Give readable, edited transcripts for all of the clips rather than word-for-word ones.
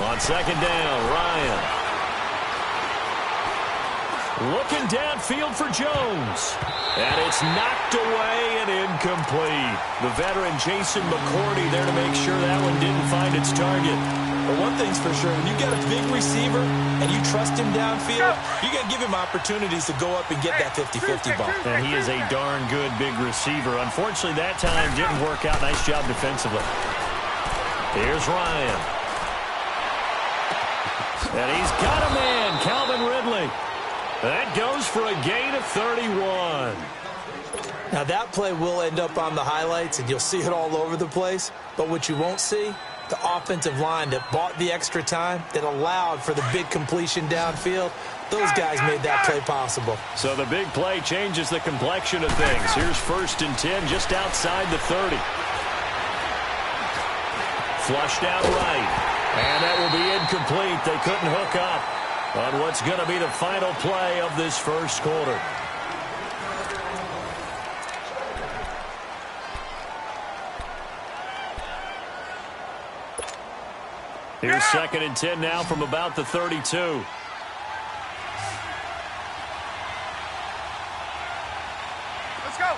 On second down, Ryan. Looking downfield for Jones. And it's knocked away and incomplete. The veteran Jason McCourty there to make sure that one didn't find its target. Well, one thing's for sure, when you got a big receiver and you trust him downfield, you're going to give him opportunities to go up and get that 50-50 ball. And he is a darn good big receiver. Unfortunately, that time didn't work out. Nice job defensively. Here's Ryan. And he's got a man, Calvin Ridley. That goes for a gain of 31. Now, that play will end up on the highlights, and you'll see it all over the place. But what you won't see, the offensive line that bought the extra time, that allowed for the big completion downfield, those guys made that play possible. So the big play changes the complexion of things. Here's 1st and 10 just outside the 30. Flushed out right. And that will be incomplete. They couldn't hook up on what's going to be the final play of this first quarter. Here's 2nd and 10 now from about the 32. Let's go.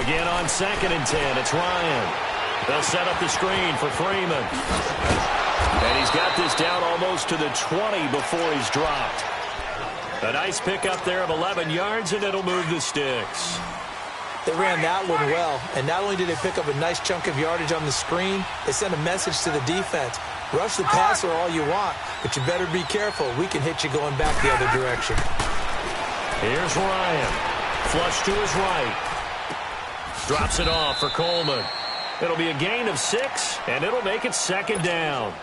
Again on 2nd and 10, it's Ryan. They'll set up the screen for Freeman. And he's got this down almost to the 20 before he's dropped. A nice pickup there of 11 yards, and it'll move the sticks. They ran that one well, and not only did they pick up a nice chunk of yardage on the screen, they sent a message to the defense. Rush the passer all you want, but you better be careful. We can hit you going back the other direction. Here's Ryan. Flush to his right. Drops it off for Coleman. It'll be a gain of 6, and it'll make it 2nd down.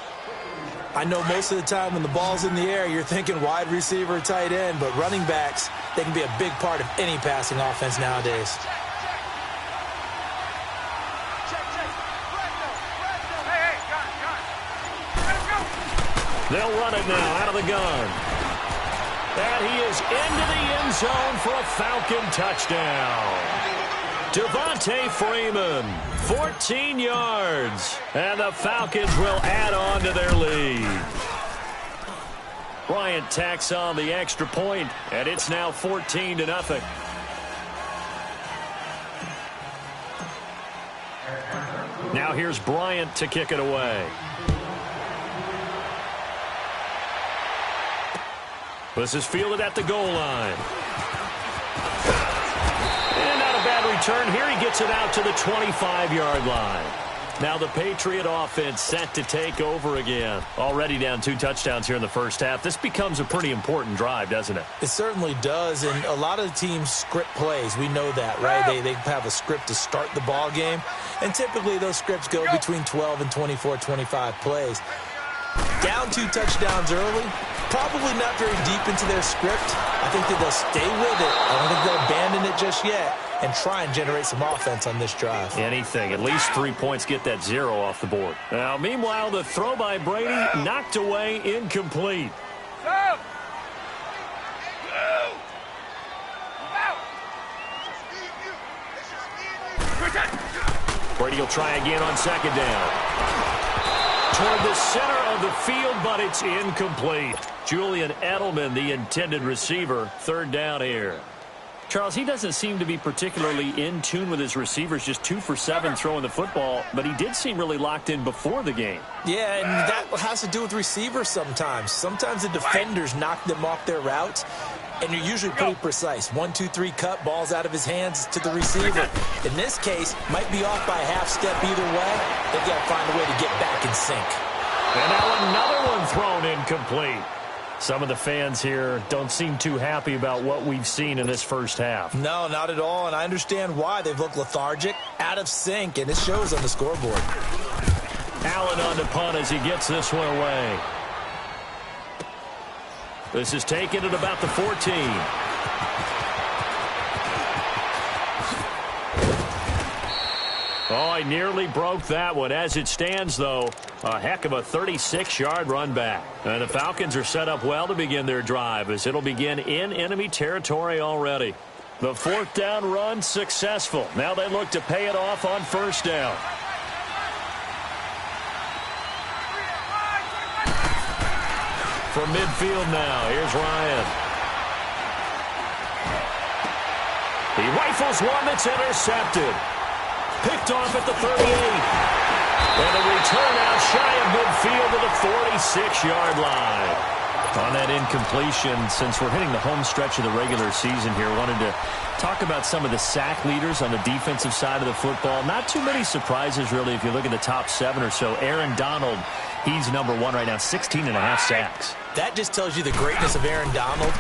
I know most of the time when the ball's in the air, you're thinking wide receiver, tight end, but running backs, they can be a big part of any passing offense nowadays. They'll run it now out of the gun. And he is into the end zone for a Falcon touchdown. Devontae Freeman, 14 yards. And the Falcons will add on to their lead. Bryant tacks on the extra point, and it's now 14-0. Now here's Bryant to kick it away. This is fielded at the goal line. And not a bad return here. He gets it out to the 25-yard line. Now the Patriot offense set to take over again. Already down 2 touchdowns here in the first half. This becomes a pretty important drive, doesn't it? It certainly does, and a lot of the teams script plays. We know that, right? They have a script to start the ball game, and typically those scripts go between 12 and 24, 25 plays. Down 2 touchdowns early, probably not very deep into their script. I think that they'll stay with it. I don't think they'll abandon it just yet and try and generate some offense on this drive. Anything. At least 3 points, get that 0 off the board. Now, meanwhile, the throw by Brady knocked away, incomplete. Brady will try again on 2nd down. Toward the center of the field, but it's incomplete. Julian Edelman, the intended receiver, 3rd down here. Charles, he doesn't seem to be particularly in tune with his receivers, just 2 for 7 throwing the football, but he did seem really locked in before the game. Yeah, and that has to do with receivers sometimes. Sometimes the defenders knock them off their routes, and you're usually pretty precise. 1, 2, 3 cut, balls out of his hands to the receiver. In this case, might be off by a half step either way. They've got to find a way to get back in sync. And now another one thrown incomplete. Some of the fans here don't seem too happy about what we've seen in this first half. No, not at all, and I understand why. They've looked lethargic, out of sync, and it shows on the scoreboard. Allen on the punt as he gets this one away. This is taken at about the 14. Oh, he nearly broke that one. As it stands, though, a heck of a 36-yard run back. And the Falcons are set up well to begin their drive as it'll begin in enemy territory already. The 4th down run successful. Now they look to pay it off on 1st down. From midfield now, here's Ryan. He rifles one that's intercepted. Picked off at the 38. And a return out shy of midfield to the 46-yard line. On that incompletion, since we're hitting the home stretch of the regular season here, wanted to talk about some of the sack leaders on the defensive side of the football. Not too many surprises, really, if you look at the top 7 or so. Aaron Donald, he's number 1 right now, 16.5 sacks. That just tells you the greatness of Aaron Donald,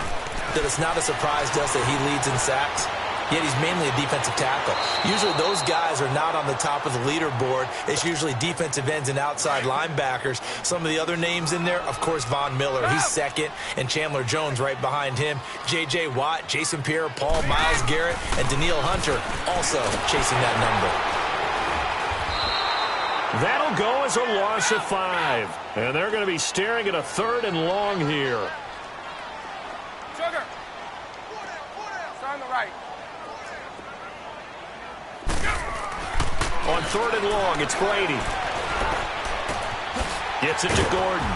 that it's not a surprise to us that he leads in sacks. Yet he's mainly a defensive tackle. Usually those guys are not on the top of the leaderboard. It's usually defensive ends and outside linebackers. Some of the other names in there, of course, Von Miller. He's second, and Chandler Jones right behind him. J.J. Watt, Jason Pierre-Paul, Myles Garrett, and Danielle Hunter also chasing that number. That'll go as a loss of 5. And they're going to be staring at a 3rd and long here. Sugar. On the right. On 3rd and long, it's Brady. Gets it to Gordon.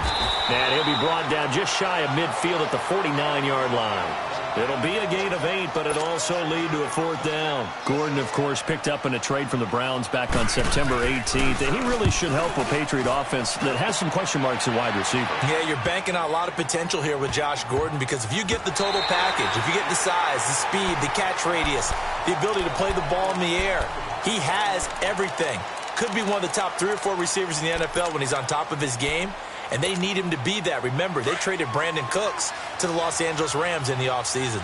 And he'll be brought down just shy of midfield at the 49-yard line. It'll be a gain of 8, but it'll also lead to a 4th down. Gordon, of course, picked up in a trade from the Browns back on September 18th. And he really should help a Patriot offense that has some question marks at wide receiver. Yeah, you're banking on a lot of potential here with Josh Gordon, because if you get the total package, if you get the size, the speed, the catch radius, the ability to play the ball in the air, he has everything. Could be one of the top 3 or 4 receivers in the NFL when he's on top of his game. And they need him to be that. Remember, they traded Brandon Cooks to the Los Angeles Rams in the offseason.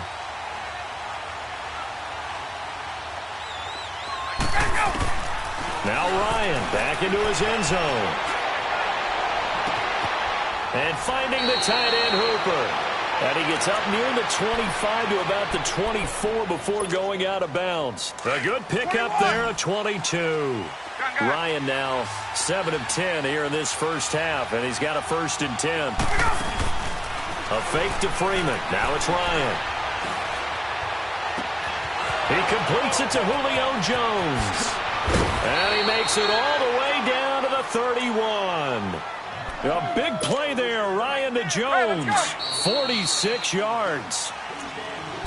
Now Ryan back into his end zone. And finding the tight end Hooper. And he gets up near the 25 to about the 24 before going out of bounds. A good pickup there, a 22. Ryan now 7 of 10 here in this first half, and he's got a 1st and 10. A fake to Freeman. Now it's Ryan. He completes it to Julio Jones. And he makes it all the way down to the 31. A big play there, Ryan to Jones. 46 yards.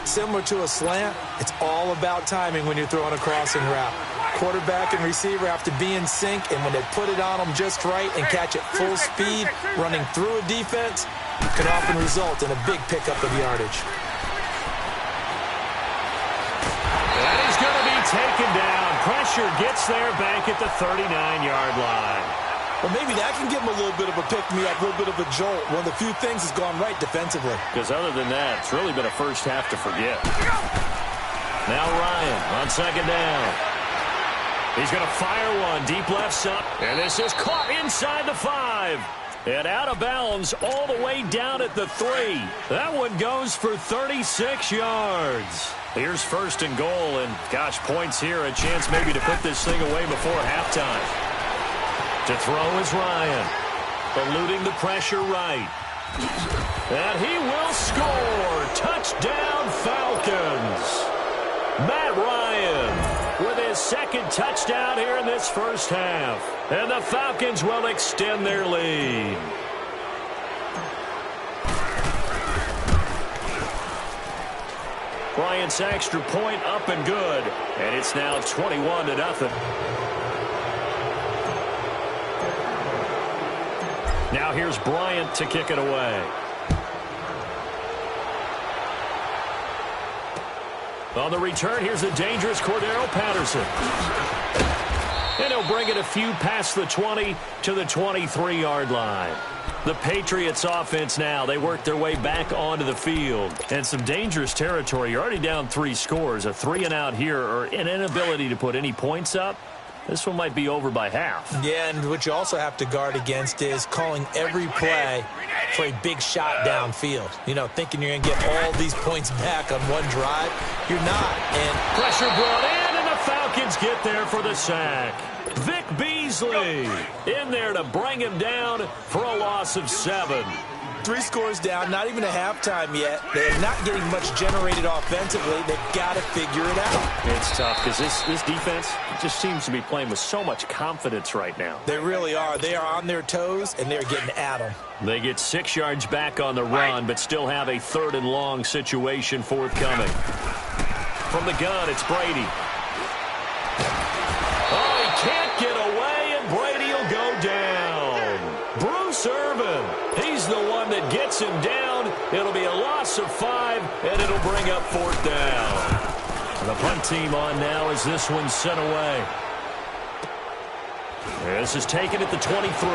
Similar to a slant, it's all about timing when you're throwing a crossing route. Quarterback and receiver have to be in sync, and when they put it on them just right and catch it full speed, running through a defense, can often result in a big pickup of yardage. And he's going to be taken down. Pressure gets there back at the 39-yard line. Well, maybe that can give him a little bit of a pick-me-up, a little bit of a jolt. One of the few things that's gone right defensively. Because other than that, it's really been a first half to forget. Now Ryan on 2nd down. He's going to fire one deep left side. And this is caught inside the 5. And out of bounds all the way down at the 3. That one goes for 36 yards. Here's 1st and goal. And, gosh, points here. A chance maybe to put this thing away before halftime. To throw is Ryan. Eluding the pressure right. And he will score. Touchdown Falcons. Matt Ryan with his 2nd touchdown here in this first half. And the Falcons will extend their lead. Bryant's extra point up and good. And it's now 21-0. Now here's Bryant to kick it away. On the return, here's a dangerous Cordero Patterson. And he'll bring it a few past the 20 to the 23-yard line. The Patriots offense now, they work their way back onto the field. And some dangerous territory. You're already down 3 scores. A 3-and-out here, or an inability to put any points up. This one might be over by half. Yeah, and what you also have to guard against is calling every play for a big shot downfield. You know, thinking you're going to get all these points back on one drive. You're not. And pressure brought in, and the Falcons get there for the sack. Vic Beasley in there to bring him down for a loss of 7. 3 scores down, not even a halftime yet. They're not getting much generated offensively. They've got to figure it out. It's tough because this defense just seems to be playing with so much confidence right now. They really are. They are on their toes, and they're getting at them. They get 6 yards back on the run, but still have a 3rd and long situation forthcoming. From the gun, it's Brady. Oh, he can't get away, and Brady will go down. Bruce Irvin, he's the one that gets him down. It'll be a loss of 5, and it'll bring up 4th down. The punt team on now as this one's sent away. This is taken at the 23.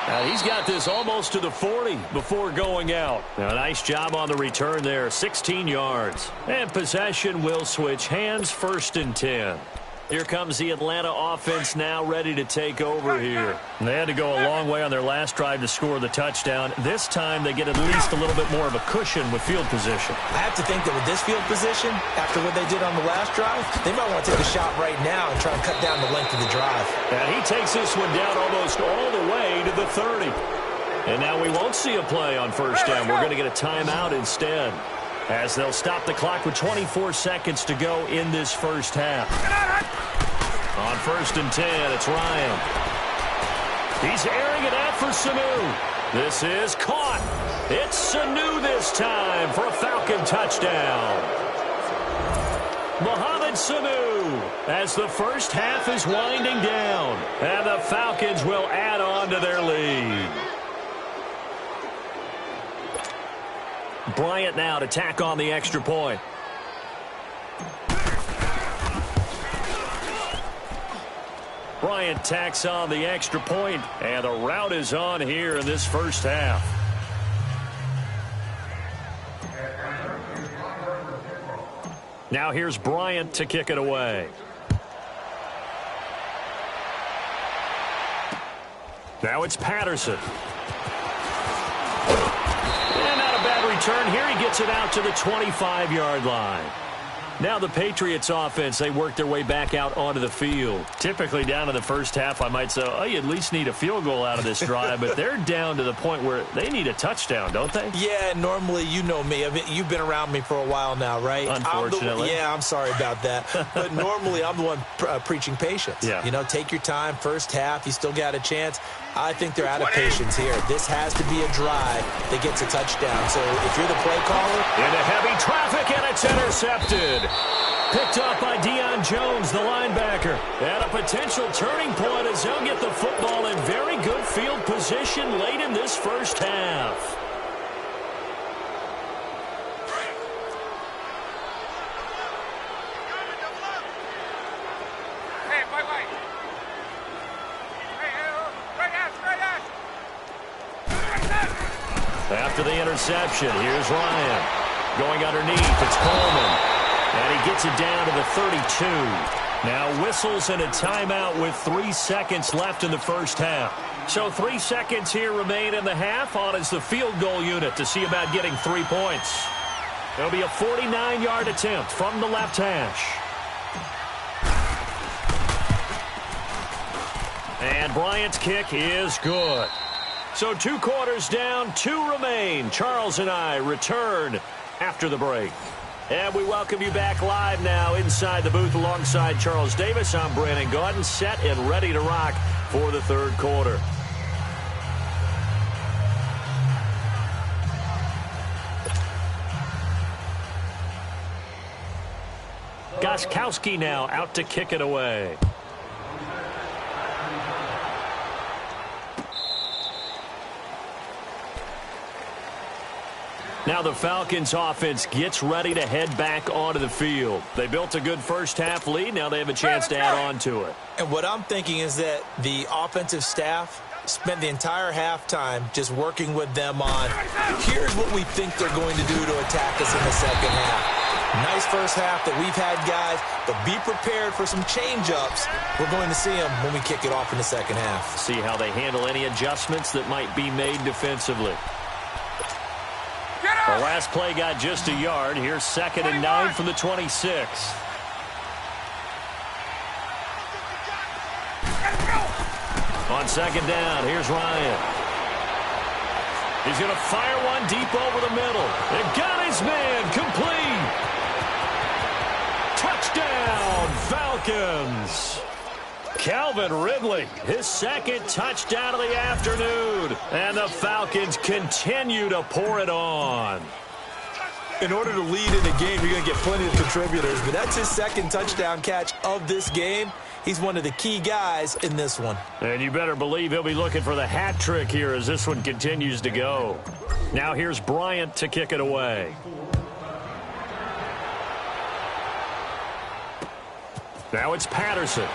Now he's got this almost to the 40 before going out. Now, nice job on the return there, 16 yards. And possession will switch hands, 1st and 10. Here comes the Atlanta offense now ready to take over here. And they had to go a long way on their last drive to score the touchdown. This time they get at least a little bit more of a cushion with field position. I have to think that with this field position, after what they did on the last drive, they might want to take a shot right now and try and cut down the length of the drive. And he takes this one down almost all the way to the 30. And now we won't see a play on 1st down. We're going to get a timeout instead, as they'll stop the clock with 24 seconds to go in this 1st half. On 1st and 10, it's Ryan. He's airing it out for Sanu. This is caught. It's Sanu this time for a Falcon touchdown. Mohamed Sanu, as the 1st half is winding down, and the Falcons will add on to their lead. Bryant now to tack on the extra point. Bryant tacks on the extra point, and the route is on here in this 1st half. Now here's Bryant to kick it away. Now it's Patterson. And not a bad return here. He gets it out to the 25-yard line. Now the Patriots offense, they work their way back out onto the field. Typically down in the 1st half, I might say, oh, you at least need a field goal out of this drive, but they're down to the point where they need a touchdown, don't they? Yeah, normally, you know me. I mean, you've been around me for a while now, right? Unfortunately. I'm sorry about that. But normally, I'm the one preaching patience. Yeah. You know, take your time. 1st half, you still got a chance. I think they're out of patience here. This has to be a drive that gets a touchdown. So if you're the play caller. Into heavy traffic, and it's intercepted. Picked up by Deion Jones, the linebacker. And a potential turning point as they'll get the football in very good field position late in this 1st half. After the interception, here's Ryan. Going underneath, it's Coleman. And he gets it down to the 32. Now whistles and a timeout with 3 seconds left in the 1st half. So 3 seconds here remain in the half. On is the field goal unit to see about getting 3 points. It'll be a 49-yard attempt from the left hash. And Bryant's kick is good. So 2 quarters down, 2 remain. Charles and I return after the break. And we welcome you back live now inside the booth alongside Charles Davis. I'm Brandon Gaudin, set and ready to rock for the 3rd quarter. Gostkowski now out to kick it away. Now the Falcons offense gets ready to head back onto the field. They built a good 1st half lead. Now they have a chance to add on to it. And what I'm thinking is that the offensive staff spent the entire halftime just working with them on, here's what we think they're going to do to attack us in the 2nd half. Nice 1st half that we've had, guys, but be prepared for some change-ups. We're going to see them when we kick it off in the 2nd half. See how they handle any adjustments that might be made defensively. The last play got just a yard. Here's 2nd and 9 from the 26. On second down, here's Ryan. He's going to fire one deep over the middle. And got his man complete. Touchdown, Falcons. Calvin Ridley, his second touchdown of the afternoon. And the Falcons continue to pour it on. In order to lead in a game, you're going to get plenty of contributors, but that's his second touchdown catch of this game. He's one of the key guys in this one. And you better believe he'll be looking for the hat trick here as this one continues to go. Now here's Bryant to kick it away. Now it's Patterson.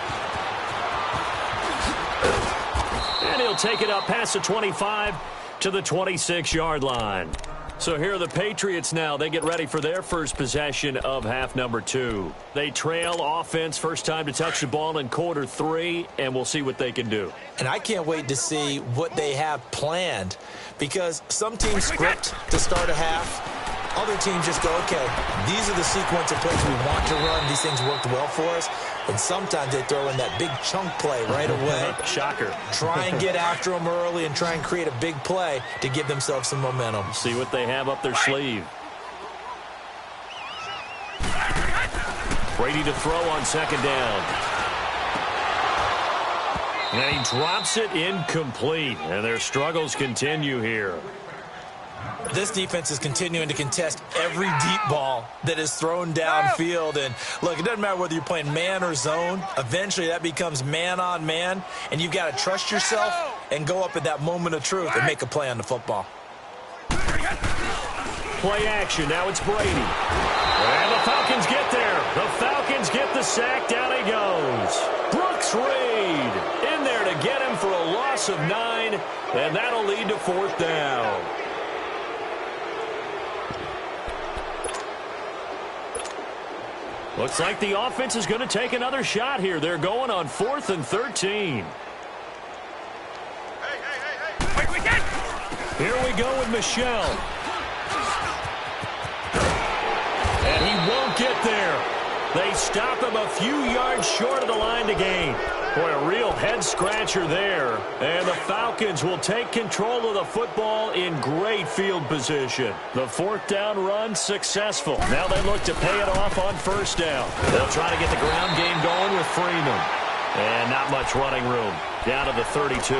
And he'll take it up past the 25 to the 26-yard line. So here are the Patriots now. They get ready for their first possession of half number 2. They trail offense, first time to touch the ball in quarter 3, and we'll see what they can do. And I can't wait to see what they have planned, because some teams script to start a half. Other teams just go, okay, these are the sequence of plays we want to run. These things worked well for us. And sometimes they throw in that big chunk play right away. Shocker. Try and get after them early and try and create a big play to give themselves some momentum. See what they have up their sleeve. Brady to throw on second down. And he drops it incomplete. And their struggles continue here. This defense is continuing to contest every deep ball that is thrown downfield. And, look, it doesn't matter whether you're playing man or zone. Eventually, that becomes man-on-man, and you've got to trust yourself and go up at that moment of truth and make a play on the football. Play action. Now it's Brady. And the Falcons get there. The Falcons get the sack. Down he goes. Brooks Reed in there to get him for a loss of 9, and that'll lead to fourth down. Looks like the offense is going to take another shot here. They're going on 4th and 13. Here we go with Michel. And he won't get there. They stop him a few yards short of the line to gain. Boy, a real head-scratcher there. And the Falcons will take control of the football in great field position. The fourth down run successful. Now they look to pay it off on first down. They'll try to get the ground game going with Freeman. And not much running room. Down to the 32.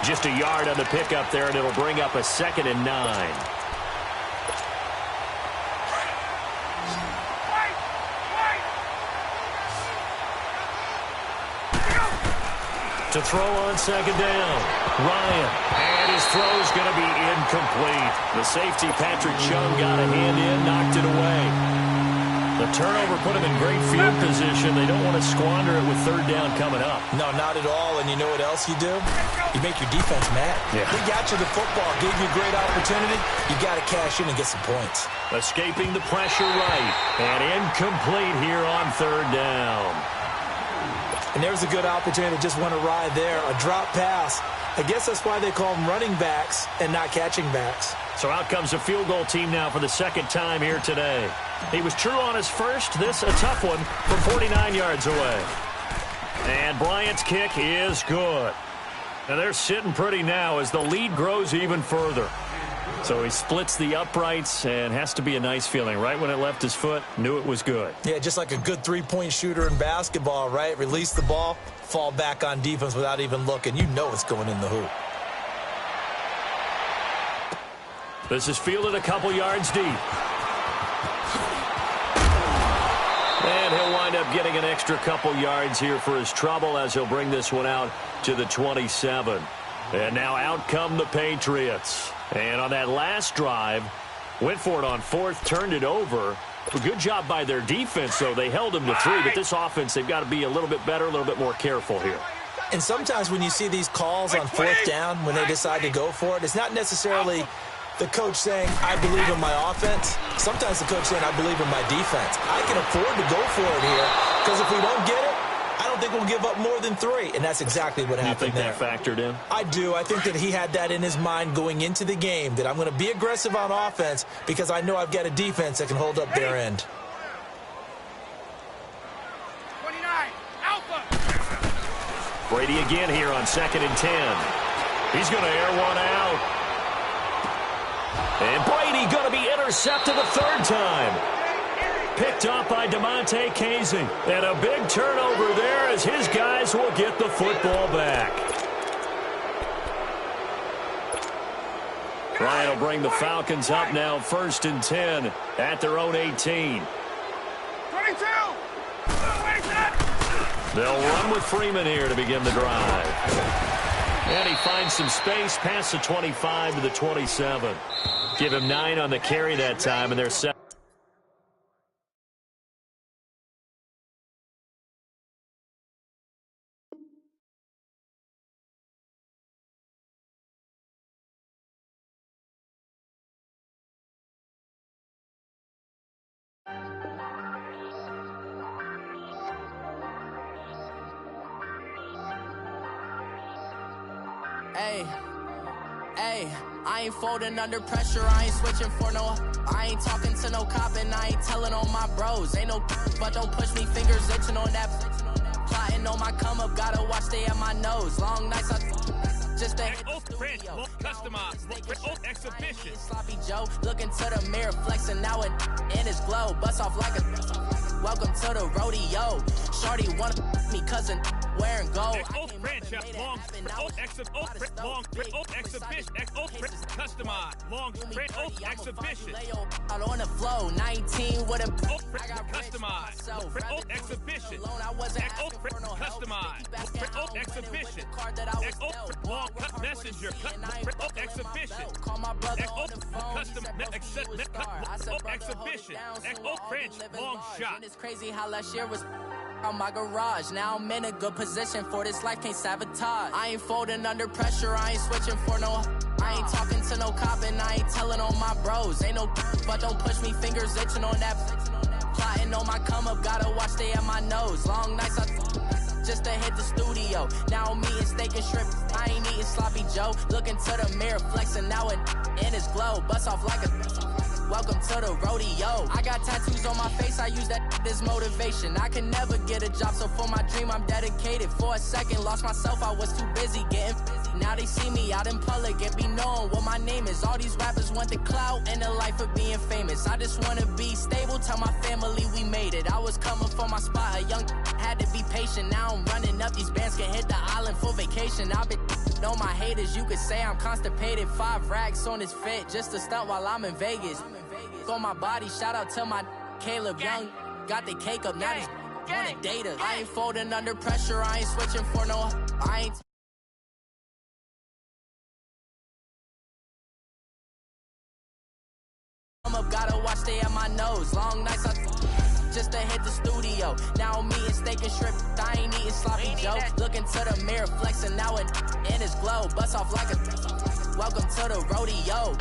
Just a yard on the pickup there, and it'll bring up a 2nd and 9. To throw on second down. Ryan. And his throw's going to be incomplete. The safety, Patrick Chung, got a hand in, knocked it away. The turnover put him in great field position. They don't want to squander it with third down coming up. No, not at all. And you know what else you do? You make your defense mad. Yeah. They got you the football, gave you a great opportunity. You got to cash in and get some points. Escaping the pressure right. And incomplete here on third down. And there's a good opportunity to just want to ride there. A drop pass. I guess that's why they call them running backs and not catching backs. So out comes a field goal team now for the second time here today. He was true on his first. This a tough one from 49 yards away. And Bryant's kick is good. Now they're sitting pretty now as the lead grows even further. So he splits the uprights, and has to be a nice feeling. Right when it left his foot, knew it was good. Yeah, just like a good three-point shooter in basketball, right? Release the ball, fall back on defense without even looking. You know it's going in the hoop. This is fielded a couple yards deep. And he'll wind up getting an extra couple yards here for his trouble as he'll bring this one out to the 27. And now out come the Patriots. And on that last drive, went for it on fourth, turned it over. A good job by their defense, though. They held them to 3, but this offense, they've got to be a little bit better, a little bit more careful here. And sometimes when you see these calls on fourth down, when they decide to go for it, it's not necessarily the coach saying, I believe in my offense. Sometimes the coach saying, I believe in my defense. I can afford to go for it here, because if we don't get it, I don't think we'll give up more than 3, and that's exactly what happened there. You think that factored in? I do. I think that he had that in his mind going into the game, that I'm going to be aggressive on offense because I know I've got a defense that can hold up their end. 29, Alpha. Brady again here on 2nd and 10. He's going to air one out. And Brady going to be intercepted the third time. Picked up by DeMonte Casey. And a big turnover there as his guys will get the football back. Ryan will bring the Falcons up now 1st and 10 at their own 18. 22. They'll run with Freeman here to begin the drive. And he finds some space past the 25 to the 27. Give him 9 on the carry that time, and they're set. Hey, I ain't folding under pressure, I ain't switching for no. I ain't talking to no cop and I ain't telling on my bros. Ain't no but don't push me, fingers itching on that. Plotting on my come up, gotta watch stay at my nose. Long nights I just to hit the studio. Customized exhibition. Sloppy Joe, looking to the mirror, flexing now it in his glow. Bust off like a welcome to the rodeo. Shorty want me cousin wearing gold. Franchise long exhibition. Customized long exhibition. Out on the flow, 19 with a customized exhibition. I wasn't asking for no help. Customized exhibition. Long messenger exhibition. Call my brother on the phone. Custom exhibition. French long shot. It's crazy how last year was on my garage. Now I'm in a good position for this life, can't sabotage. I ain't folding under pressure, I ain't switching for no. I ain't talking to no cop and I ain't telling on my bros. Ain't no but don't push me, fingers itching on that. Plotting on my come up, gotta watch stay at my nose. Long nights I just to hit the studio. Now I'm eating steak and shrimp, I ain't eating sloppy Joe. Looking to the mirror, flexing now it in his glow. Bust off like a welcome to the rodeo. I got tattoos on my face, I use that as motivation. I can never get a job, so for my dream I'm dedicated. For a second, lost myself, I was too busy getting busy. Now they see me out in public and be knowing what my name is. All these rappers want the clout and the life of being famous. I just wanna be stable, tell my family we made it. I was coming for my spot, a young had to be patient. Now I'm running up, these bands can hit the island for vacation. I've been on my haters, you could say I'm constipated. 5 racks on his fit, just to stunt while I'm in Vegas. On my body, shout out to my Caleb Young. Got the cake up, now he's on a data. I ain't folding under pressure, I ain't switching for no. I ain't up, gotta watch stay at my nose. Long nights I just to hit the studio. Now I'm eating steak and shrimp, I ain't eating sloppy Joe. Looking to the mirror, flexing now it in his glow. Bust off like a welcome to the rodeo.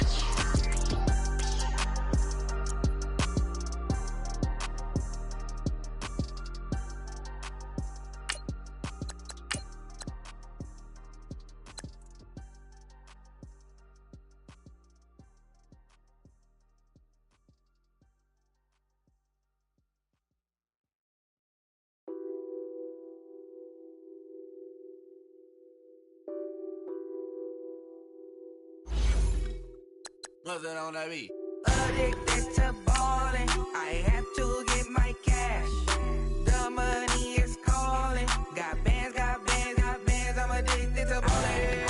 What's that on that beat? Addicted to ballin', I have to get my cash. The money is calling. Got bands, I'm addicted to ballin'.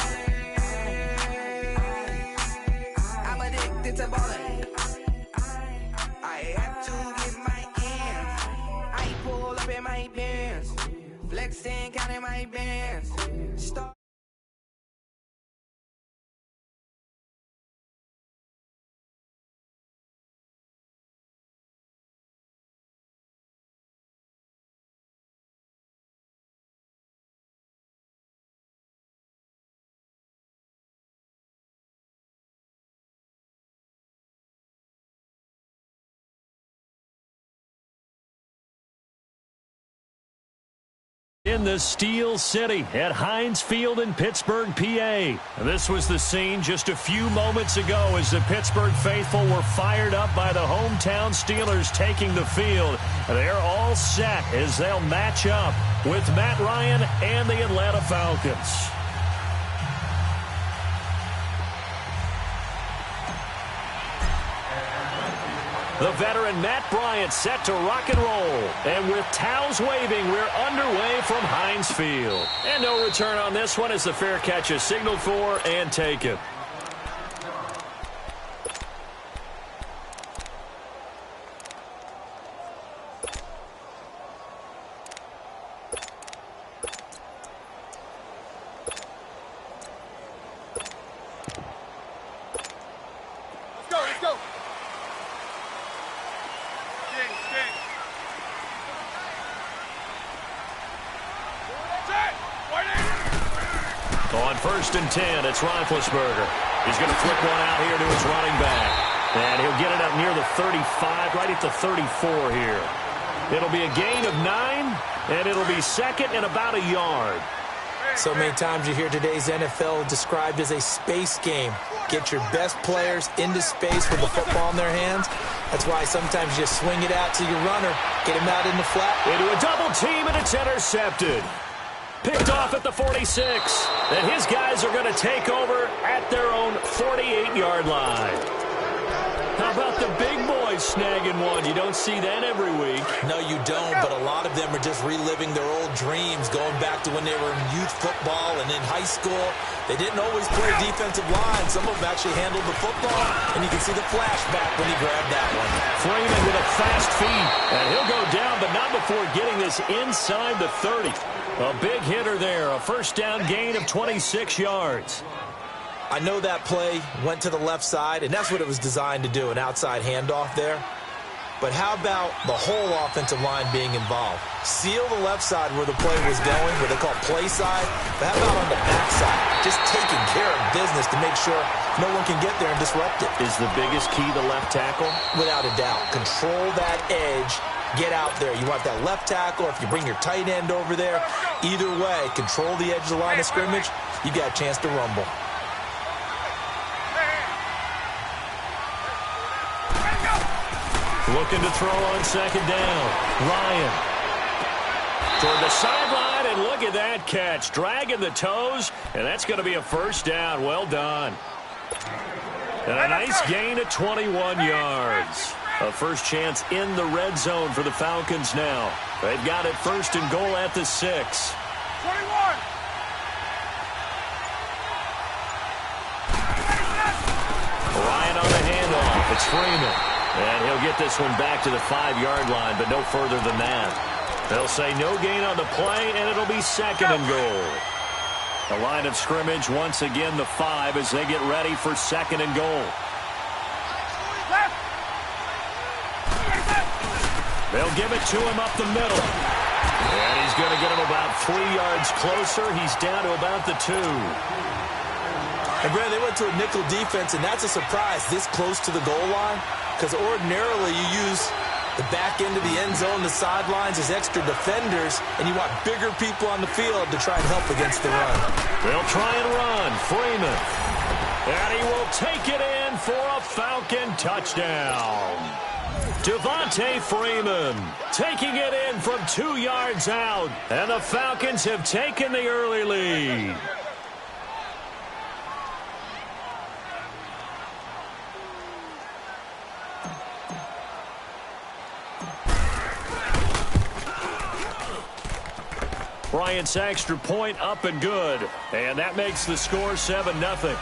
I'm addicted to ballin'. I have to get my ends. I pull up in my bands, flexing, counting my bands. In the Steel City at Heinz Field in Pittsburgh, PA. This was the scene just a few moments ago as the Pittsburgh faithful were fired up by the hometown Steelers taking the field. They're all set as they'll match up with Matt Ryan and the Atlanta Falcons. The veteran Matt Bryant set to rock and roll. And with towels waving, we're underway from Heinz Field. And no return on this one as the fair catch is signaled for and taken. Let's go. On 1st and 10, it's Roethlisberger. He's going to flick one out here to his running back. And he'll get it up near the 35, right at the 34 here. It'll be a gain of 9, and it'll be second and about a yard. So many times you hear today's NFL described as a space game. Get your best players into space with the football in their hands. That's why sometimes you just swing it out to your runner, get him out in the flat. Into a double team, and it's intercepted. Picked off at the 46. And his guys are going to take over at their own 48-yard line. How about the big boys snagging one? You don't see that every week. No, you don't, but a lot of them are just reliving their old dreams, going back to when they were in youth football and in high school. They didn't always play defensive line. Some of them actually handled the football, and you can see the flashback when he grabbed that one. Freeman with a fast feet, and he'll go down, but not before getting this inside the 30. A big hitter there, a first down gain of 26 yards. I know that play went to the left side, and that's what it was designed to do, an outside handoff there. But how about the whole offensive line being involved? Seal the left side where the play was going, where they call play side. But how about on the back side? Just taking care of business to make sure no one can get there and disrupt it. Is the biggest key the left tackle? Without a doubt. Control that edge. Get out there. You want that left tackle, if you bring your tight end over there. Either way, control the edge of the line of scrimmage. You got a chance to rumble. Looking to throw on second down. Ryan. Toward the sideline, and look at that catch. Dragging the toes, and that's going to be a first down. Well done. And a nice gain of 21 yards. A first chance in the red zone for the Falcons now. They've got it first and goal at the 6. 21. Ryan on the handoff. It's Freeman. And he'll get this one back to the 5-yard line, but no further than that. They'll say no gain on the play, and it'll be second and goal. The line of scrimmage, once again, the 5 as they get ready for second and goal. They'll give it to him up the middle. And he's going to get him about 3 yards closer. He's down to about the 2. And, Brad, they went to a nickel defense, and that's a surprise this close to the goal line. Because ordinarily you use the back end of the end zone, the sidelines as extra defenders, and you want bigger people on the field to try and help against the run. They'll try and run. Freeman. And he will take it in for a Falcon touchdown. Devontae Freeman taking it in from 2 yards out. And the Falcons have taken the early lead. Bryant's extra point up and good. And that makes the score 7-0.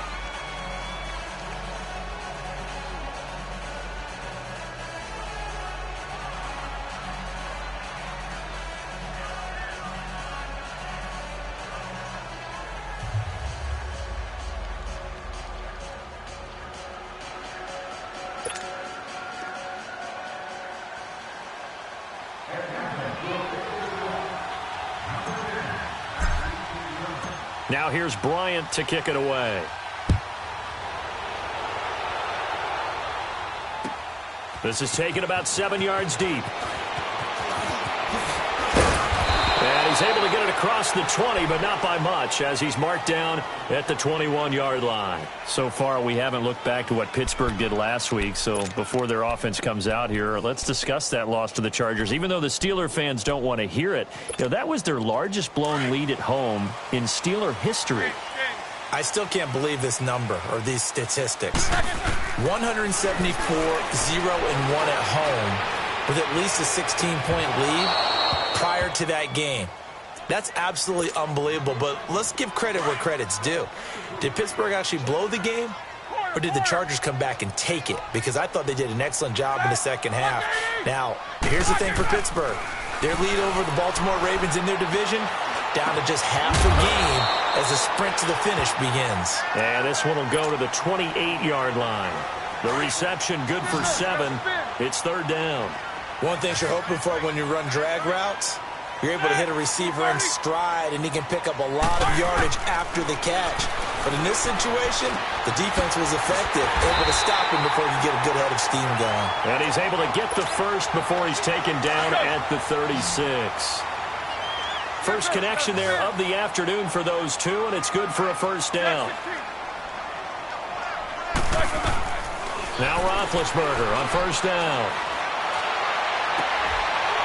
Now here's Bryant to kick it away. This is taken about 7 yards deep. And he he's able to get it across the 20, but not by much, as he's marked down at the 21-yard line. So far, we haven't looked back to what Pittsburgh did last week, so before their offense comes out here, let's discuss that loss to the Chargers. Even though the Steeler fans don't want to hear it, that was their largest blown lead at home in Steeler history. I still can't believe this number or these statistics. 174-0-1 at home with at least a 16-point lead prior to that game. That's absolutely unbelievable, but let's give credit where credit's due. Did Pittsburgh actually blow the game, or did the Chargers come back and take it? Because I thought they did an excellent job in the second half. Now, here's the thing for Pittsburgh. Their lead over the Baltimore Ravens in their division down to just half a game as the sprint to the finish begins. And this one will go to the 28-yard line. The reception good for 7. It's third down. One thing you're hoping for when you run drag routes, you're able to hit a receiver in stride, and he can pick up a lot of yardage after the catch. But in this situation, the defense was effective, able to stop him before he could get a good head of steam going. And he's able to get the first before he's taken down at the 36. First connection there of the afternoon for those two, and it's good for a first down. Now Roethlisberger on first down.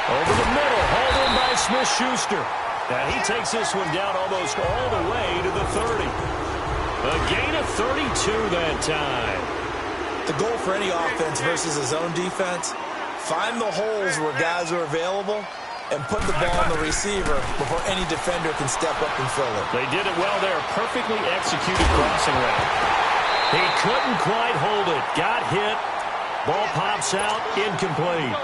Over the middle, hauled in by Smith-Schuster. And he takes this one down almost all the way to the 30. A gain of 32 that time. The goal for any offense versus his own defense, find the holes where guys are available and put the ball on the receiver before any defender can step up and fill it. They did it well there. Perfectly executed crossing route. He couldn't quite hold it. Got hit. Ball pops out. Incomplete.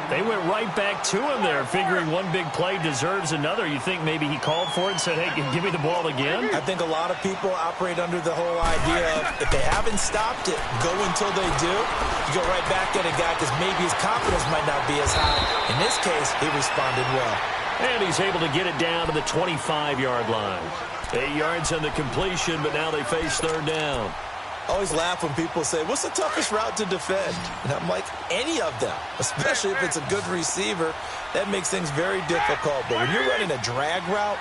They went right back to him there, figuring one big play deserves another. You think maybe he called for it and said, hey, give me the ball again? I think a lot of people operate under the whole idea of if they haven't stopped it, go until they do. You go right back at a guy because maybe his confidence might not be as high. In this case, he responded well. And he's able to get it down to the 25-yard line. 8 yards on the completion, but now they face third down. I always laugh when people say, what's the toughest route to defend? And I'm like, any of them, especially if it's a good receiver. That makes things very difficult. But when you're running a drag route,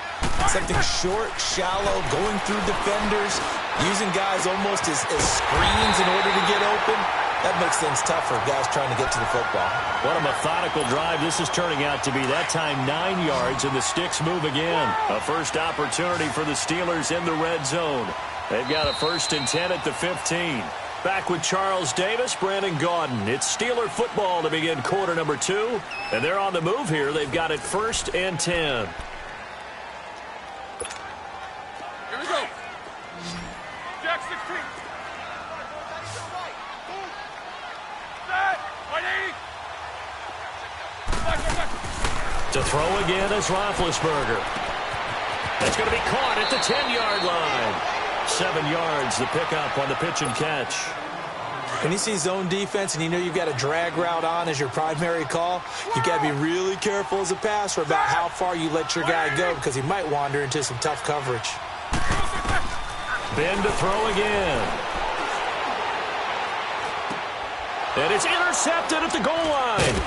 something short, shallow, going through defenders, using guys almost as screens in order to get open, that makes things tougher, guys trying to get to the football. What a methodical drive this is turning out to be. That time 9 yards, and the sticks move again. A first opportunity for the Steelers in the red zone. They've got a 1st and 10 at the 15. Back with Charles Davis, Brandon Gaudin. It's Steeler football to begin quarter number 2. And they're on the move here. They've got it 1st and 10. Here we go. Jack 16. Set. 180. To throw again is Roethlisberger. That's going to be caught at the 10-yard line. 7 yards, the pickup on the pitch and catch. When you see zone defense and you know you've got a drag route on as your primary call, you've got to be really careful as a passer about how far you let your guy go because he might wander into some tough coverage. Ben to throw again. And it's intercepted at the goal line.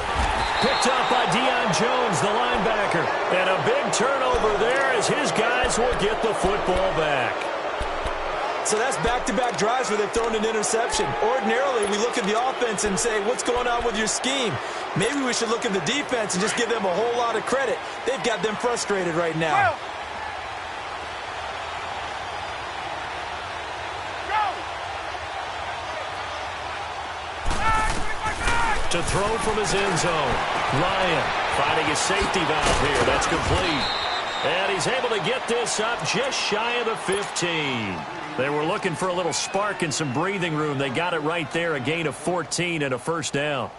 Picked up by Deion Jones, the linebacker. And a big turnover there as his guys will get the football back. So that's back-to-back drives where they've thrown an interception. Ordinarily, we look at the offense and say, what's going on with your scheme? Maybe we should look at the defense and just give them a whole lot of credit. They've got them frustrated right now. To throw from his end zone. Ryan finding his safety valve here. That's complete. And he's able to get this up just shy of the 15. They were looking for a little spark and some breathing room. They got it right there, a gain of 14 and a first down.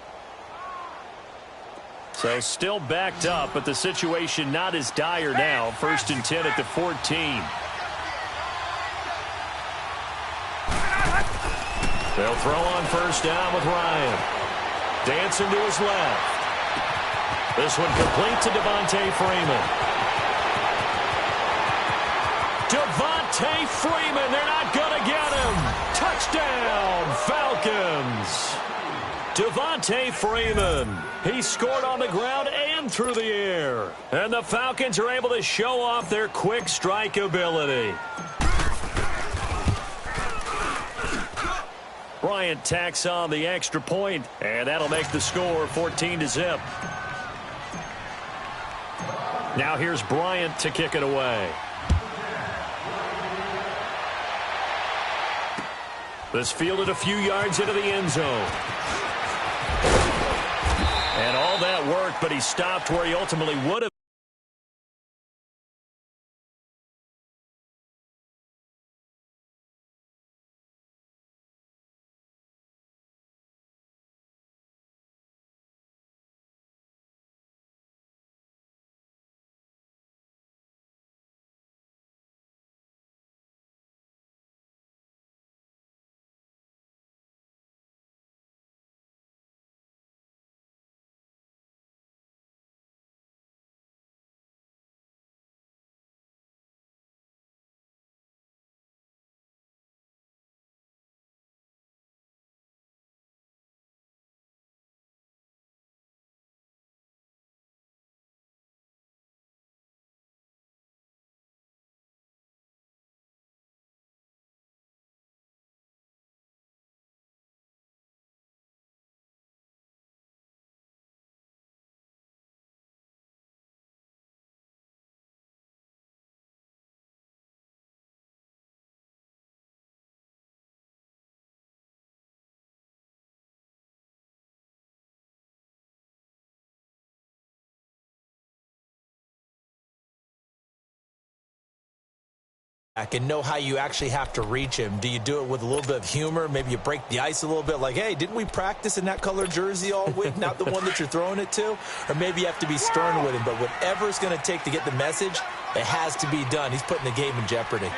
So still backed up, but the situation not as dire now. 1st and 10 at the 14. They'll throw on first down with Ryan. Dancing to his left. This one complete to Devontae Freeman. Devontae Freeman, they're not going to get him. Touchdown, Falcons. Devontae Freeman. He scored on the ground and through the air. And the Falcons are able to show off their quick strike ability. Bryant tacks on the extra point, and that'll make the score 14-0. Now here's Bryant to kick it away. This fielded a few yards into the end zone. And all that work, but he stopped where he ultimately would have. And know how you actually have to reach him. Do you do it with a little bit of humor? Maybe you break the ice a little bit, like, hey, didn't we practice in that color jersey all week, not the one that you're throwing it to? Or maybe you have to be stern with him, but whatever it's going to take to get the message, it has to be done. He's putting the game in jeopardy.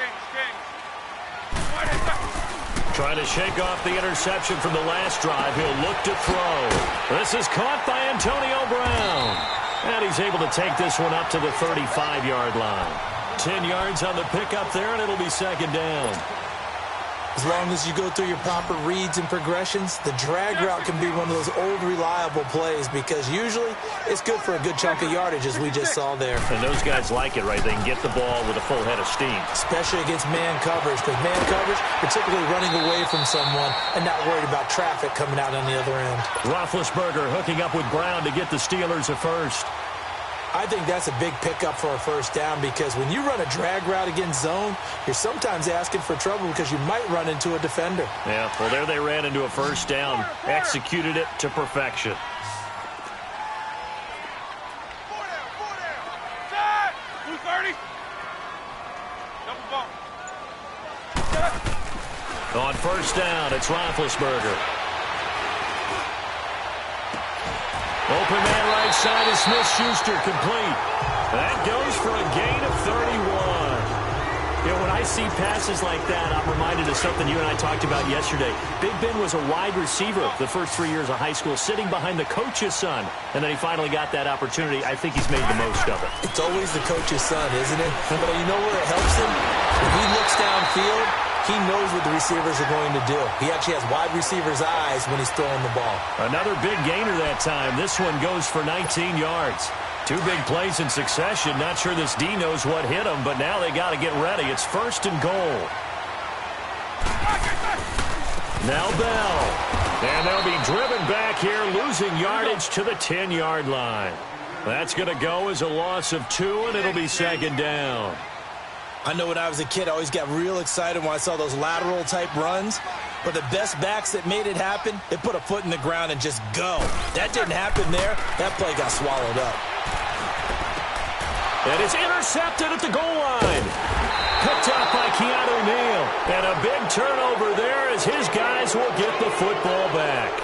Trying to shake off the interception from the last drive. He'll look to throw. This is caught by Antonio Brown. And he's able to take this one up to the 35-yard line. 10 yards on the pickup there, and it'll be second down. As long as you go through your proper reads and progressions, the drag route can be one of those old reliable plays because usually it's good for a good chunk of yardage, as we just saw there. And those guys like it, right? They can get the ball with a full head of steam. Especially against man coverage, because man coverage, particularly running away from someone and not worried about traffic coming out on the other end. Roethlisberger hooking up with Brown to get the Steelers a first. I think that's a big pickup for a first down because when you run a drag route against zone, you're sometimes asking for trouble because you might run into a defender. Yeah, well, there they ran into a first down, executed it to perfection. On first down, it's Roethlisberger. Open man right side is Smith-Schuster, complete. That goes for a gain of 31. You know, when I see passes like that, I'm reminded of something you and I talked about yesterday. Big Ben was a wide receiver the first 3 years of high school, sitting behind the coach's son. And then he finally got that opportunity. I think he's made the most of it. It's always the coach's son, isn't it? But you know where it helps him? When he looks downfield, he knows what the receivers are going to do. He actually has wide receivers' eyes when he's throwing the ball. Another big gainer that time. This one goes for 19 yards. Two big plays in succession. Not sure this D knows what hit him, but now they got to get ready. It's first and goal. Now Bell. And they'll be driven back here, losing yardage to the 10-yard line. That's going to go as a loss of 2, and it'll be second down. I know when I was a kid, I always got real excited when I saw those lateral-type runs. But the best backs that made it happen, they put a foot in the ground and just go. That didn't happen there. That play got swallowed up. And it's intercepted at the goal line. Picked up by Keanu Neal. And a big turnover there as his guys will get the football back.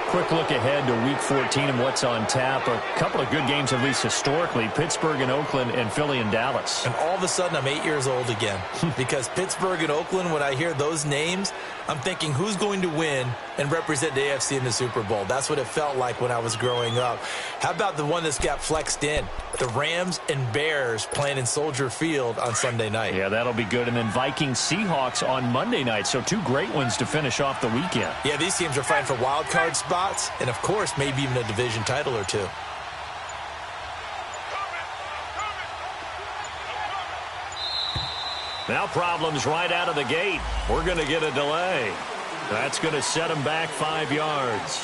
Quick look ahead to Week 14 and what's on tap. A couple of good games, at least historically. Pittsburgh and Oakland and Philly and Dallas. And all of a sudden, I'm 8 years old again. Because Pittsburgh and Oakland, when I hear those names, I'm thinking, who's going to win and represent the AFC in the Super Bowl? That's what it felt like when I was growing up. How about the one that's got flexed in? The Rams and Bears playing in Soldier Field on Sunday night. Yeah, that'll be good. And then Vikings-Seahawks on Monday night. So 2 great ones to finish off the weekend. Yeah, these teams are fighting for wild card spots and, of course, maybe even a division title or 2. Now problems right out of the gate. We're going to get a delay. That's going to set them back 5 yards.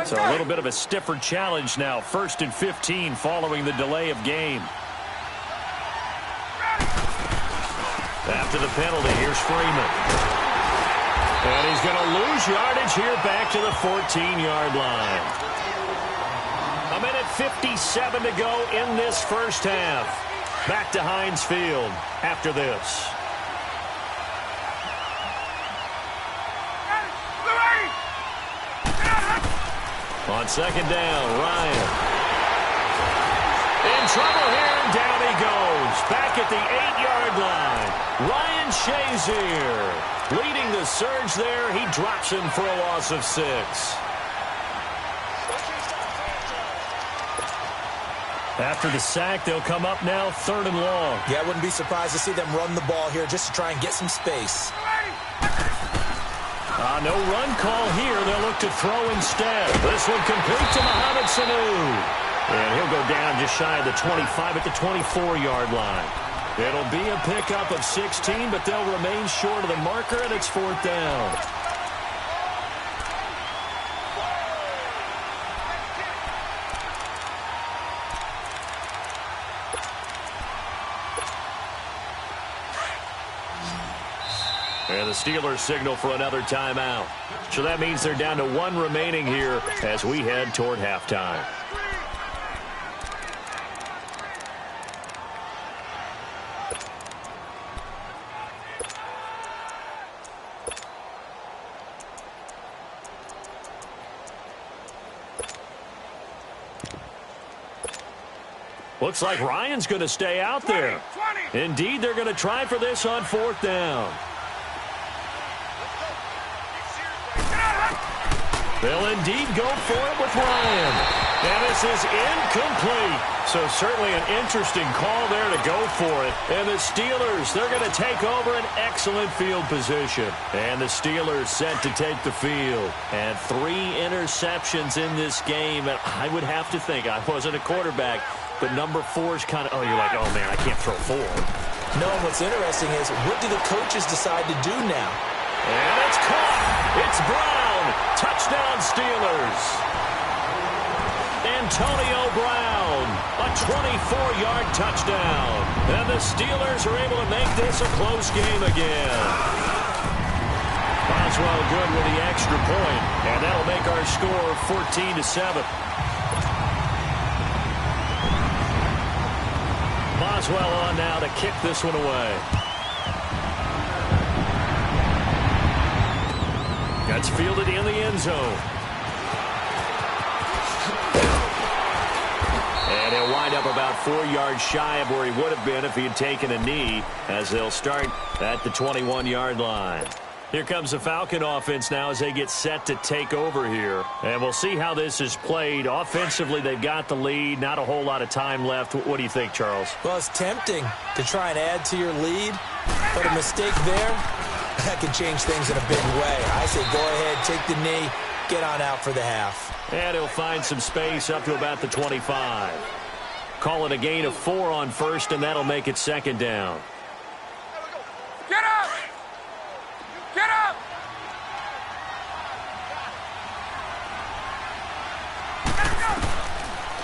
So a little bit of a stiffer challenge now. 1st and 15 following the delay of game. After the penalty, here's Freeman. And he's going to lose yardage here back to the 14-yard line. A minute 57 to go in this first half. Back to Heinz Field after this. On 2nd down, Ryan. In trouble here, and down he goes. Back at the 8-yard line. Ryan Shazier leading the surge there. He drops him for a loss of 6. After the sack, they'll come up now 3rd and long. Yeah, I wouldn't be surprised to see them run the ball here just to try and get some space. No run call here. They'll look to throw instead. This one complete to Mohamed Sanu. And he'll go down just shy of the 25 at the 24-yard line. It'll be a pickup of 16, but they'll remain short of the marker, and it's 4th down. And the Steelers signal for another timeout. So that means they're down to 1 remaining here as we head toward halftime. Looks like Ryan's going to stay out there. Indeed, they're going to try for this on 4th down. They'll indeed go for it with Ryan. And this is incomplete. So certainly an interesting call there to go for it. And the Steelers, they're going to take over an excellent field position. And the Steelers set to take the field. And 3 interceptions in this game. And I would have to think, I wasn't a quarterback, but number 4 is kind of, you're like, oh, man, I can't throw 4. No, and what's interesting is, what do the coaches decide to do now? And it's caught. It's Brown. Touchdown, Steelers. Antonio Brown, a 24-yard touchdown. And the Steelers are able to make this a close game again. Boswell good with the extra point, and that'll make our score 14-7. Boswell on now to kick this one away. That's fielded in the end zone. And he'll wind up about 4 yards shy of where he would have been if he had taken a knee, as they'll start at the 21-yard line. Here comes the Falcon offense now as they get set to take over here. And we'll see how this is played. Offensively, they've got the lead. Not a whole lot of time left. What do you think, Charles? Well, it's tempting to try and add to your lead, but a mistake there, that can change things in a big way. I say go ahead, take the knee, get on out for the half. And he'll find some space up to about the 25. Call it a gain of 4 on 1st, and that'll make it 2nd down. Get up! Get up!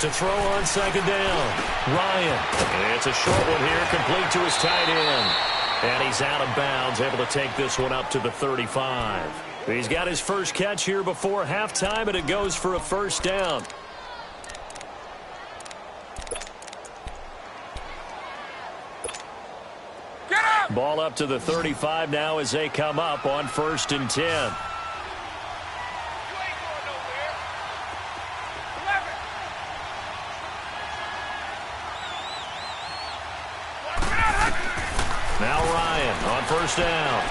To throw on 2nd down, Ryan. And it's a short one here, complete to his tight end. And he's out of bounds, able to take this one up to the 35. He's got his first catch here before halftime, and it goes for a 1st down. Get up! Ball up to the 35 now as they come up on 1st and 10. You ain't going nowhere. 11. Now Ryan on first down.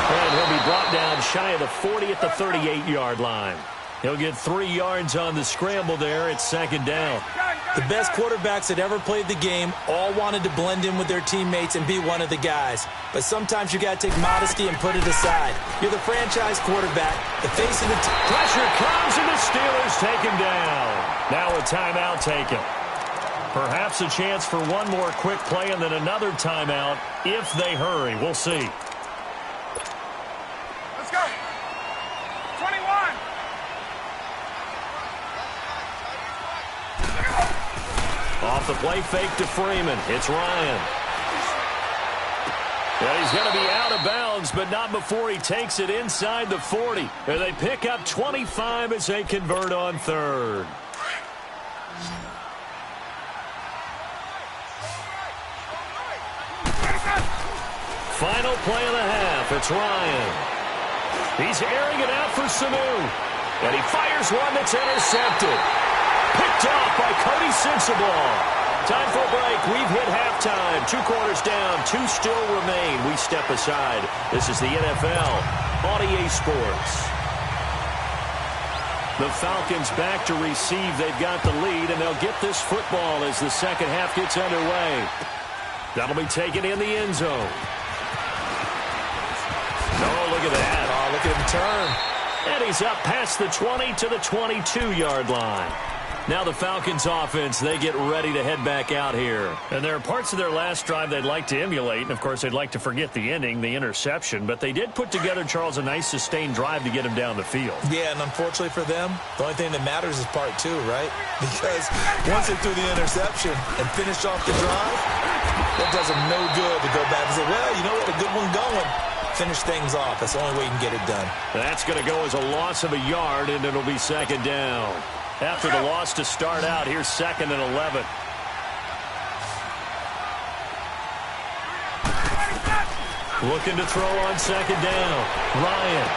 And he'll be brought down shy of the 40 at the 38-yard line. He'll get 3 yards on the scramble there at second down. The best quarterbacks that ever played the game all wanted to blend in with their teammates and be one of the guys. But sometimes you got to take modesty and put it aside. You're the franchise quarterback, the face of the team. Pressure comes, and the Steelers take him down. Now a timeout taken. Perhaps a chance for one more quick play and then another timeout if they hurry. We'll see. Let's go. 21. Off the play fake to Freeman. It's Ryan. And he's going to be out of bounds, but not before he takes it inside the 40. And they pick up 25 as they convert on third. Final play of the half. It's Ryan. He's airing it out for Sanu. And he fires one that's intercepted. Picked off by Cody Sensabaugh. Time for a break. We've hit halftime. 2 quarters down. 2 still remain. We step aside. This is the NFL on EA Sports. The Falcons back to receive. They've got the lead, and they'll get this football as the second half gets underway. That'll be taken in the end zone. Oh, look at that. Oh, look at him turn. And he's up past the 20 to the 22-yard line. Now the Falcons offense, they get ready to head back out here. And there are parts of their last drive they'd like to emulate. And, of course, they'd like to forget the ending, the interception. But they did put together, Charles, a nice sustained drive to get him down the field. Yeah, and unfortunately for them, the only thing that matters is part 2, right? Because once they threw the interception and finished off the drive, that does them no good to go back and say, well, you know what, a good one going. Finish things off. That's the only way you can get it done. That's going to go as a loss of a yard, and it'll be second down. After the loss to start out, here's 2nd and 11. Looking to throw on second down. Ryan.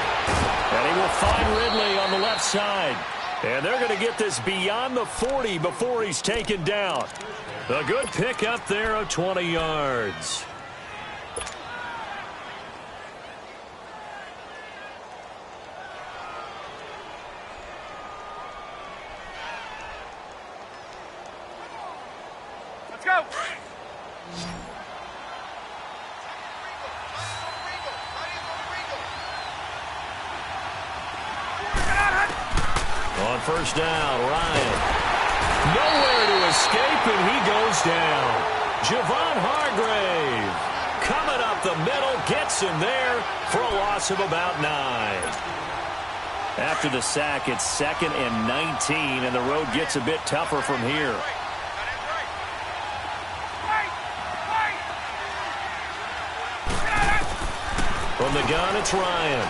And he will find Ridley on the left side. And they're going to get this beyond the 40 before he's taken down. A good pick up there of 20 yards. Let's go. On first down, Ryan. Nowhere to escape, and he goes down. Javon Hargrave coming up the middle, gets him there for a loss of about 9. After the sack, it's 2nd and 19, and the road gets a bit tougher from here. From the gun, it's Ryan.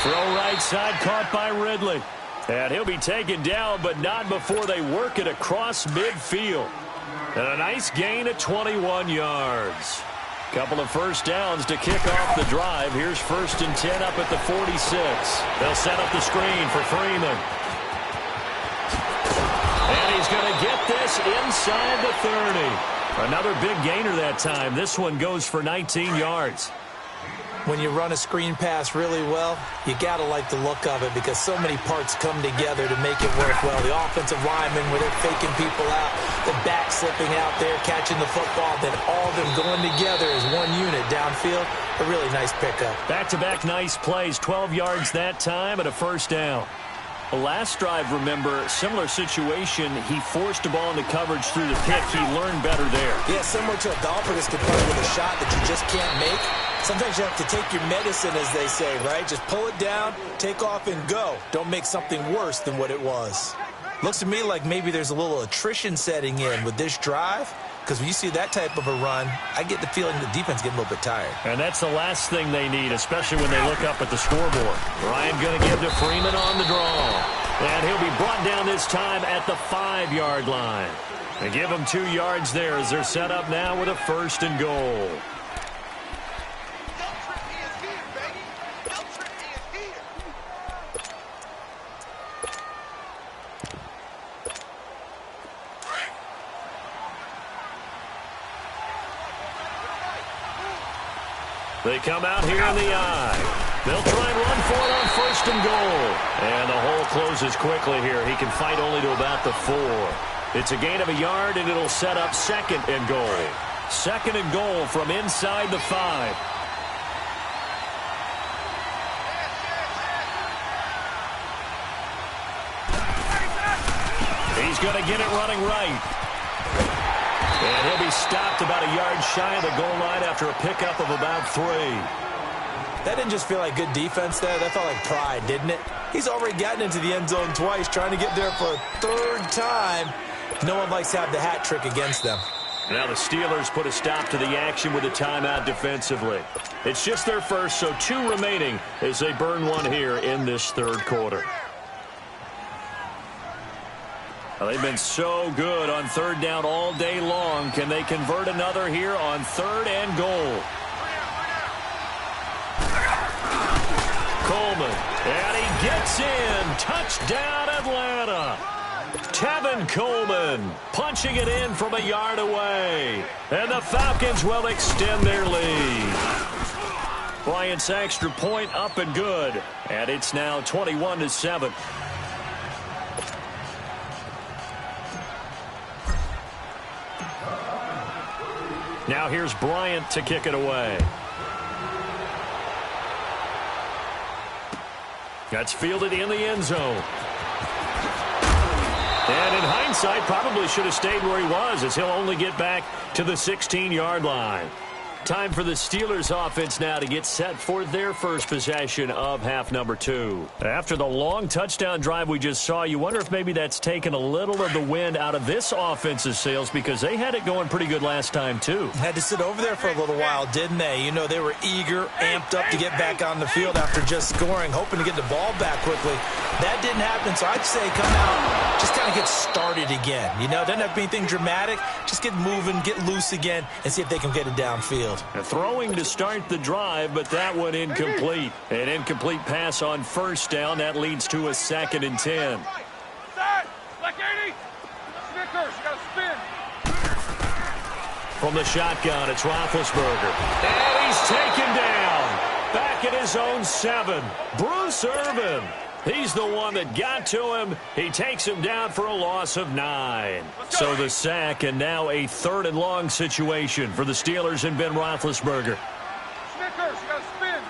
Throw right side, caught by Ridley. And he'll be taken down, but not before they work it across midfield. And a nice gain of 21 yards. Couple of first downs to kick off the drive. Here's 1st and 10 up at the 46. They'll set up the screen for Freeman. And he's going to get this inside the 30. Another big gainer that time. This one goes for 19 yards. When you run a screen pass really well, you got to like the look of it because so many parts come together to make it work well. The offensive linemen, where they're faking people out, the back slipping out there, catching the football, then all of them going together as one unit downfield. A really nice pickup. Back-to-back nice plays, 12 yards that time and a first down. The last drive, remember, similar situation. He forced a ball into coverage through the pick. He learned better there. Yeah, similar to a golfer that's competing with a shot that you just can't make. Sometimes you have to take your medicine, as they say, right? Just pull it down, take off, and go. Don't make something worse than what it was. Looks to me like maybe there's a little attrition setting in with this drive. Because when you see that type of a run, I get the feeling the defense getting a little bit tired. And that's the last thing they need, especially when they look up at the scoreboard. Ryan going to give to Freeman on the draw. And he'll be brought down this time at the 5-yard line. They give him 2 yards there as they're set up now with a 1st and goal. They come out here in the I. They'll try and run for it on 1st and goal. And the hole closes quickly here. He can fight only to about the 4. It's a gain of a yard, and it'll set up 2nd and goal. 2nd and goal from inside the 5. He's going to get it running right. And he'll be stopped about a yard shy of the goal line after a pickup of about 3. That didn't just feel like good defense there. That felt like pride, didn't it? He's already gotten into the end zone twice, trying to get there for a 3rd time. No one likes to have the hat trick against them. Now the Steelers put a stop to the action with a timeout defensively. It's just their first, so 2 remaining as they burn one here in this 3rd quarter. Well, they've been so good on 3rd down all day long. Can they convert another here on 3rd and goal? Coleman, and he gets in. Touchdown, Atlanta. Tevin Coleman punching it in from a yard away. And the Falcons will extend their lead. Bryant's extra point up and good. And it's now 21-7. Now here's Bryant to kick it away. That's fielded in the end zone. And in hindsight, probably should have stayed where he was, as he'll only get back to the 16-yard line. Time for the Steelers offense now to get set for their first possession of half number 2. After the long touchdown drive we just saw, you wonder if maybe that's taken a little of the wind out of this offense's sails, because they had it going pretty good last time too. Had to sit over there for a little while, didn't they? You know, they were eager, amped up to get back on the field after just scoring, hoping to get the ball back quickly. That didn't happen, so I'd say come out, just kind of get started again. You know, doesn't have to be anything dramatic. Just get moving, get loose again, and see if they can get it downfield. Throwing to start the drive, but that one incomplete. An incomplete pass on 1st down. That leads to a 2nd and 10. Like 80. Snickers, you got to spin. From the shotgun, it's Roethlisberger. And he's taken down. Back at his own 7. Bruce Irvin. He's the one that got to him. He takes him down for a loss of 9. So the sack, and now a 3rd and long situation for the Steelers and Ben Roethlisberger. Snickers, you got to spin.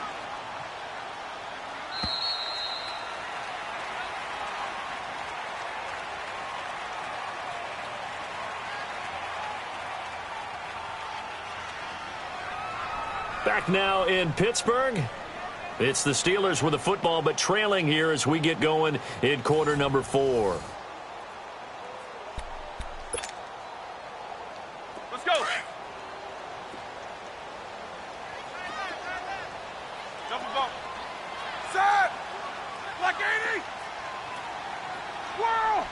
Back now in Pittsburgh. It's the Steelers with the football, but trailing here as we get going in quarter number 4. Let's go. Double bump. Set. Like 80. Swirl.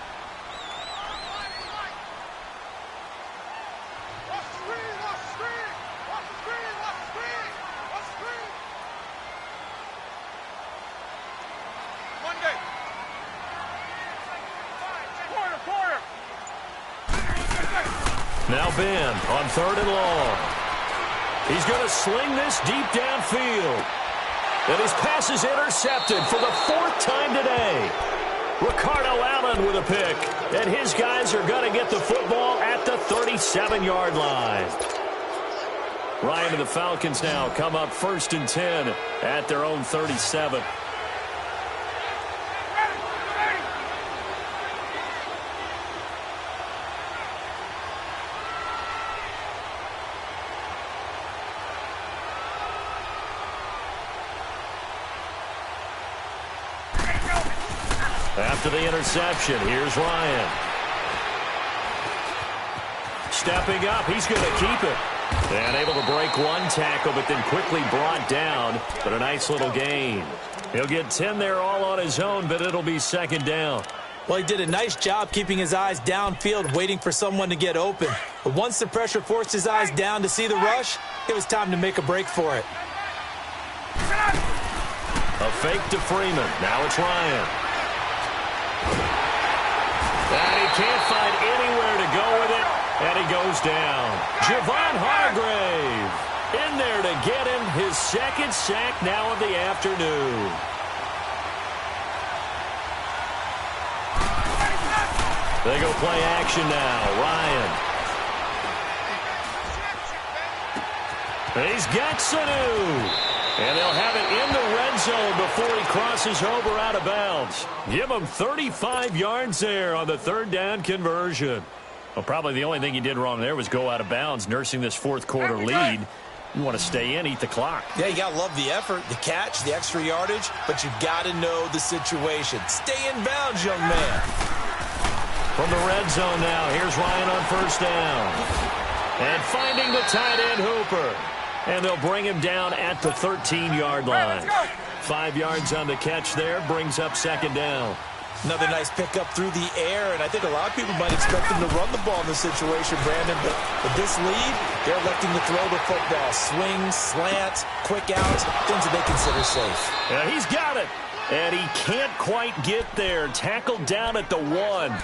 Watch the screen, watch the screen. Watch the screen, watch the screen. Watch the screen. Monday. Quarter. Now Ben on 3rd and long. He's going to sling this deep downfield. And his pass is intercepted for the 4th time today. Ricardo Allen with a pick. And his guys are going to get the football at the 37-yard line. Ryan and the Falcons now come up 1st and 10 at their own 37. After the interception, here's Ryan. Stepping up, he's going to keep it. And able to break one tackle, but then quickly brought down. But a nice little gain. He'll get 10 there all on his own, but it'll be 2nd down. Well, he did a nice job keeping his eyes downfield, waiting for someone to get open. But once the pressure forced his eyes down to see the rush, it was time to make a break for it. A fake to Freeman. Now it's Ryan. And he can't find anywhere to go with it, and he goes down. Javon Hargrave. In there to get him his second sack now of the afternoon. They go play action now. Ryan. He's got Sanu. And they'll have it in the red zone before he crosses over out of bounds. Give him 35 yards there on the third down conversion. Well, probably the only thing he did wrong there was go out of bounds, nursing this fourth quarter lead. You want to stay in, eat the clock. Yeah, you got to love the effort, the catch, the extra yardage, but you got to know the situation. Stay in bounds, young man. From the red zone now, here's Ryan on first down. And finding the tight end Hooper. And they'll bring him down at the 13-yard line. 5 yards on the catch there, brings up second down. Another nice pickup through the air, and I think a lot of people might expect him to run the ball in this situation, Brandon. But with this lead, they're electing to throw the football. Swings, slants, quick outs, things that they consider safe. Yeah, he's got it. And he can't quite get there. Tackled down at the 1.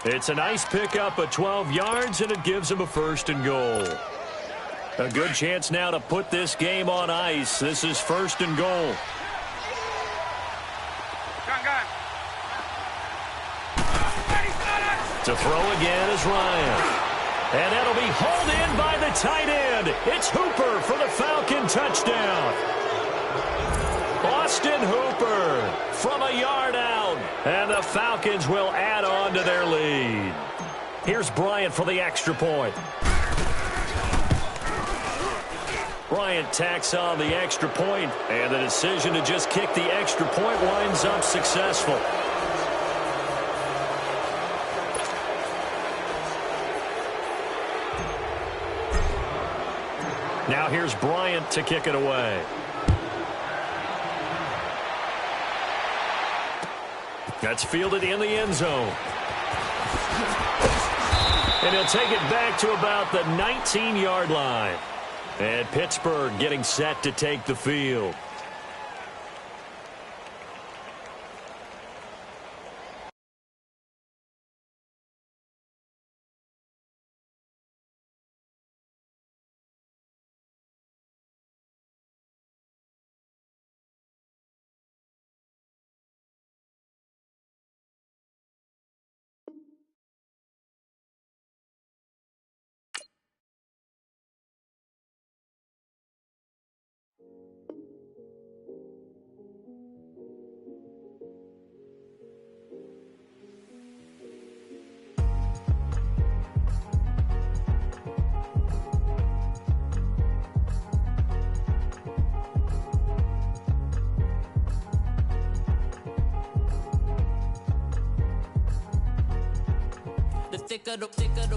It's a nice pickup of 12 yards, and it gives him a first and goal. A good chance now to put this game on ice. This is first and goal. To throw again is Ryan. And that'll be hauled in by the tight end. It's Hooper for the Falcon touchdown. Austin Hooper from a yard out. And the Falcons will add on to their lead. Here's Bryant for the extra point. Bryant tacks on the extra point, and the decision to just kick the extra point winds up successful. Now here's Bryant to kick it away. That's fielded in the end zone. And he'll take it back to about the 19-yard line. And Pittsburgh getting set to take the field.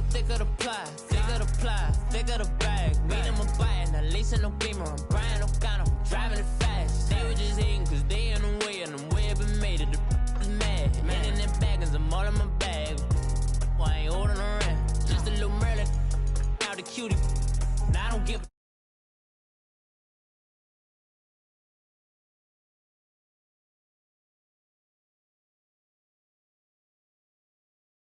Thicker the ply, thicker the bag. Meet them a bite, now lace in the beamer. I'm Brian O'Connor, driving it fast. They were just hating cause they in the way, and the way I've been made it. The is mad. Man in their baggins, I'm all in my bag.